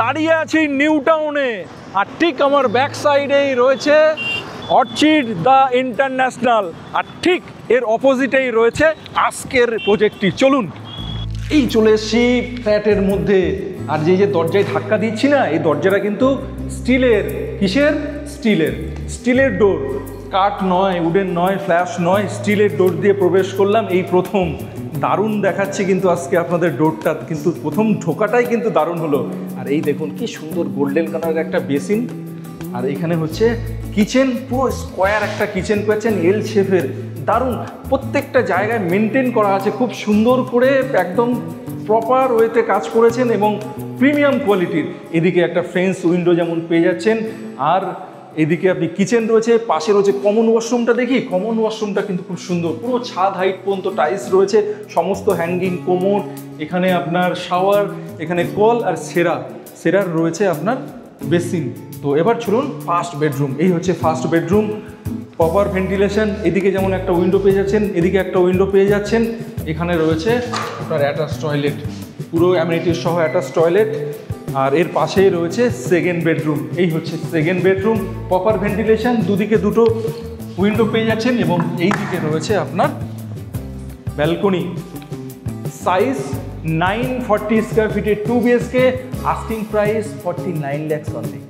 দাঁড়িয়ে আছি নিউ টাউনে, আর ঠিক আমার ব্যাক সাইডেই রয়েছে অর্চিড দ্য ইন্টারন্যাশনাল, আর ঠিক এর অপোজিটেই রয়েছে আজকের প্রজেক্টটি। চলুন, এই চলে এসেছি ফ্ল্যাটের মধ্যে। আর যে দরজায় ধাক্কা দিচ্ছি না, এই দরজাটা কিন্তু স্টিলের। কিসের? স্টিলের ডোর, কাঠ নয়, উডেন নয়, ফ্ল্যাশ নয়, স্টিলের ডোর দিয়ে প্রবেশ করলাম এই প্রথম। দারুণ দেখাচ্ছে কিন্তু আজকে আপনাদের ডোরটা, কিন্তু প্রথম ঢোকাটাই কিন্তু দারুণ হলো। আর এই দেখুন কি সুন্দর গোল্ডেন কালারের একটা বেসিন, আর এখানে হচ্ছে কিচেন, পুরো স্কোয়ার একটা কিচেন পেয়েছেন, এল শেপের। দারুণ, প্রত্যেকটা জায়গায় মেনটেন করা আছে খুব সুন্দর করে, একদম প্রপার ওয়েতে কাজ করেছেন এবং প্রিমিয়াম কোয়ালিটির। এদিকে একটা ফ্রেঞ্চ উইন্ডো যেমন পেয়ে যাচ্ছেন, আর এদিকে আপনি কিচেন রয়েছে, পাশে রয়েছে কমন ওয়াশরুমটা। দেখি কমন ওয়াশরুমটা কিন্তু খুব সুন্দর, পুরো ছাদ হাইট পর্যন্ত টাইলস রয়েছে, সমস্ত হ্যাঙ্গিং কোমোড, এখানে আপনার শাওয়ার, এখানে কল, আর সেরার রয়েছে আপনার বেসিন। তো এবার চলুন ফার্স্ট বেডরুম। এই হচ্ছে ফার্স্ট বেডরুম, প্রপার ভেন্টিলেশন। এদিকে যেমন একটা উইন্ডো পেয়ে যাচ্ছেন, এদিকে একটা উইন্ডো পেয়ে যাচ্ছেন। এখানে রয়েছে আপনার অ্যাটাচ টয়লেট, পুরো অ্যামিনিটিস সহ অ্যাটাচ টয়লেট। আর এর পাশেই রয়েছে সেকেন্ড বেডরুম। এই হচ্ছে সেকেন্ড বেডরুম, প্রপার ভেন্টিলেশন, দুদিকে দুটো উইন্ডো পেয়ে যাচ্ছেন। এবং এই দিকে রয়েছে আপনার ব্যালকনি, সাইজ 940 স্কোয়ার ফিটের 2 BHK, asking price 49 lakhs only.